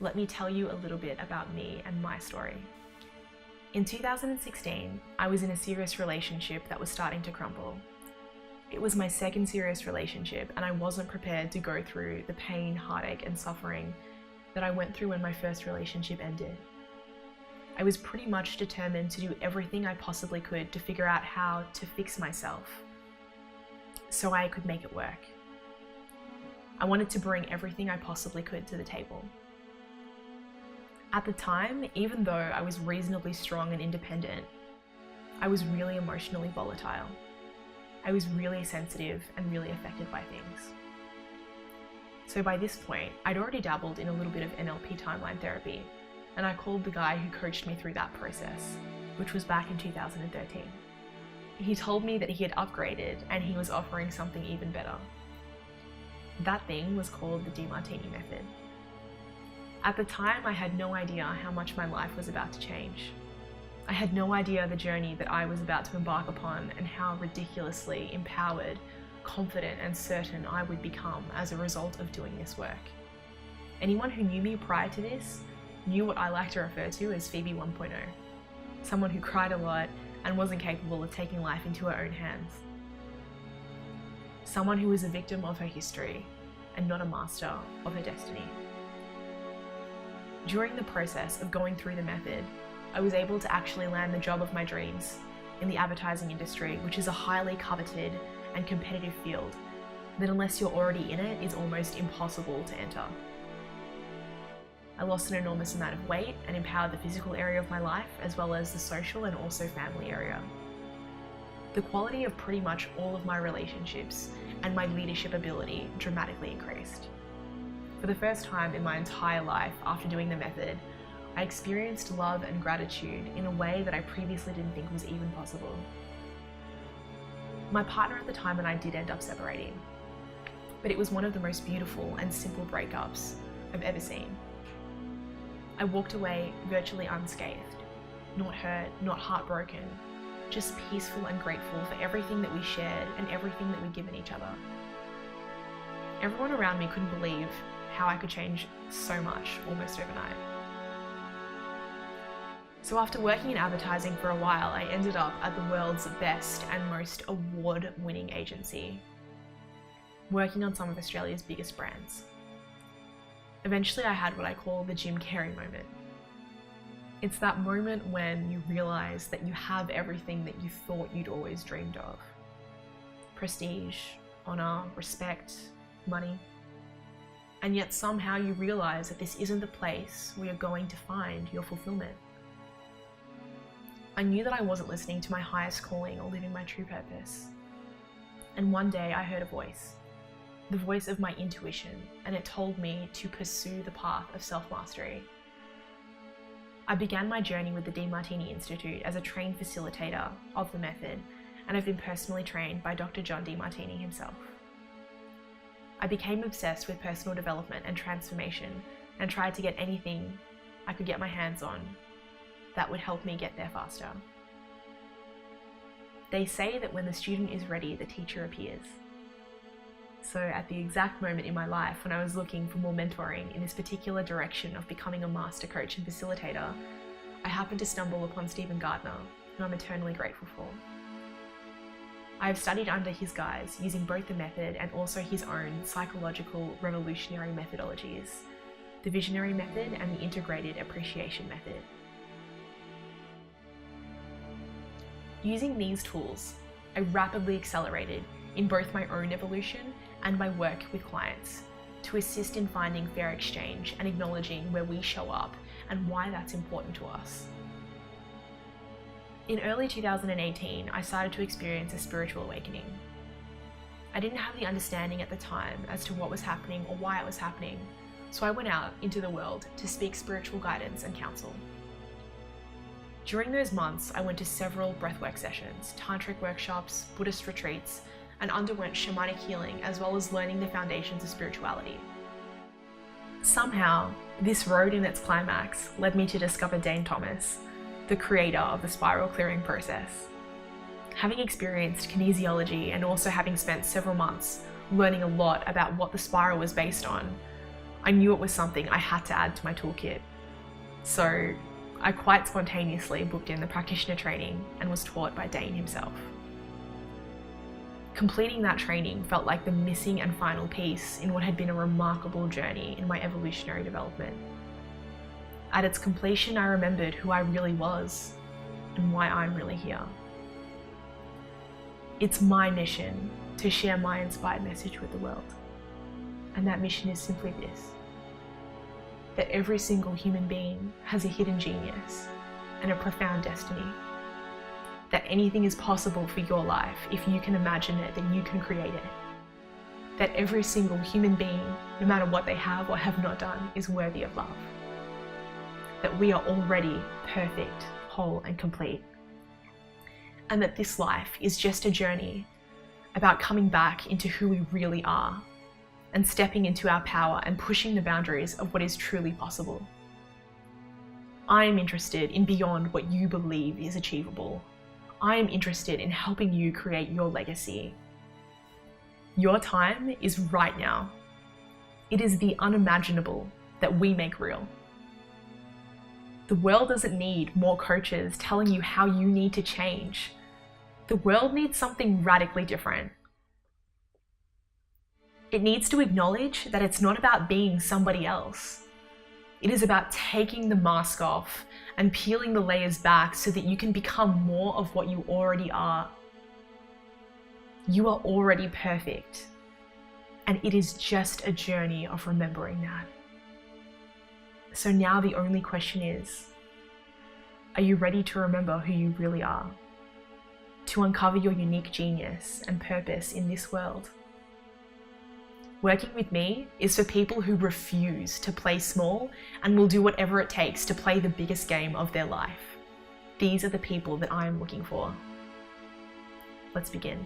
let me tell you a little bit about me and my story. In 2016, I was in a serious relationship that was starting to crumble. It was my second serious relationship, and I wasn't prepared to go through the pain, heartache, and suffering that I went through when my first relationship ended. I was pretty much determined to do everything I possibly could to figure out how to fix myself so I could make it work. I wanted to bring everything I possibly could to the table. At the time, even though I was reasonably strong and independent, I was really emotionally volatile. I was really sensitive and really affected by things. So by this point, I'd already dabbled in a little bit of NLP timeline therapy, and I called the guy who coached me through that process, which was back in 2013. He told me that he had upgraded and he was offering something even better. That thing was called the Demartini method. At the time, I had no idea how much my life was about to change. I had no idea the journey that I was about to embark upon and how ridiculously empowered, confident, and certain I would become as a result of doing this work. Anyone who knew me prior to this knew what I like to refer to as Phoebe 1.0, someone who cried a lot and wasn't capable of taking life into her own hands. Someone who was a victim of her history and not a master of her destiny. During the process of going through the method, I was able to actually land the job of my dreams in the advertising industry, which is a highly coveted and competitive field that, unless you're already in it, is almost impossible to enter. I lost an enormous amount of weight and empowered the physical area of my life, as well as the social and also family area. The quality of pretty much all of my relationships and my leadership ability dramatically increased. For the first time in my entire life after doing the method, I experienced love and gratitude in a way that I previously didn't think was even possible. My partner at the time and I did end up separating, but it was one of the most beautiful and simple breakups I've ever seen. I walked away virtually unscathed, not hurt, not heartbroken, just peaceful and grateful for everything that we shared and everything that we'd given each other. Everyone around me couldn't believe how I could change so much almost overnight. So after working in advertising for a while, I ended up at the world's best and most award-winning agency, working on some of Australia's biggest brands. Eventually I had what I call the Jim Carrey moment. It's that moment when you realize that you have everything that you thought you'd always dreamed of. Prestige, honor, respect, money. And yet somehow you realize that this isn't the place where you're going to find your fulfillment. I knew that I wasn't listening to my highest calling or living my true purpose. And one day I heard a voice, the voice of my intuition, and it told me to pursue the path of self-mastery. I began my journey with the Demartini Institute as a trained facilitator of the method, and I've been personally trained by Dr. John Demartini himself. I became obsessed with personal development and transformation and tried to get anything I could get my hands on that would help me get there faster. They say that when the student is ready, the teacher appears. So at the exact moment in my life when I was looking for more mentoring in this particular direction of becoming a master coach and facilitator, I happened to stumble upon Stephen Gardner, who I'm eternally grateful for. I have studied under his guise using both the method and also his own psychological revolutionary methodologies, the visionary method and the integrated appreciation method. Using these tools, I rapidly accelerated in both my own evolution and my work with clients to assist in finding fair exchange and acknowledging where we show up and why that's important to us. In early 2018, I started to experience a spiritual awakening. I didn't have the understanding at the time as to what was happening or why it was happening, so I went out into the world to seek spiritual guidance and counsel. During those months, I went to several breathwork sessions, tantric workshops, Buddhist retreats, and underwent shamanic healing as well as learning the foundations of spirituality. Somehow, this road in its climax led me to discover Dane Thomas, the creator of the spiral clearing process. Having experienced kinesiology and also having spent several months learning a lot about what the spiral was based on, I knew it was something I had to add to my toolkit. So I quite spontaneously booked in the practitioner training and was taught by Dane himself. Completing that training felt like the missing and final piece in what had been a remarkable journey in my evolutionary development. At its completion, I remembered who I really was and why I'm really here. It's my mission to share my inspired message with the world. And that mission is simply this: that every single human being has a hidden genius and a profound destiny. That anything is possible for your life if you can imagine it, then you can create it. That every single human being, no matter what they have or have not done, is worthy of love. That we are already perfect, whole, and complete. And that this life is just a journey about coming back into who we really are and stepping into our power and pushing the boundaries of what is truly possible. I am interested in beyond what you believe is achievable. I am interested in helping you create your legacy. Your time is right now. It is the unimaginable that we make real. The world doesn't need more coaches telling you how you need to change. The world needs something radically different. It needs to acknowledge that it's not about being somebody else. It is about taking the mask off and peeling the layers back so that you can become more of what you already are. You are already perfect, and it is just a journey of remembering that. So now the only question is, are you ready to remember who you really are? To uncover your unique genius and purpose in this world? Working with me is for people who refuse to play small and will do whatever it takes to play the biggest game of their life. These are the people that I am looking for. Let's begin.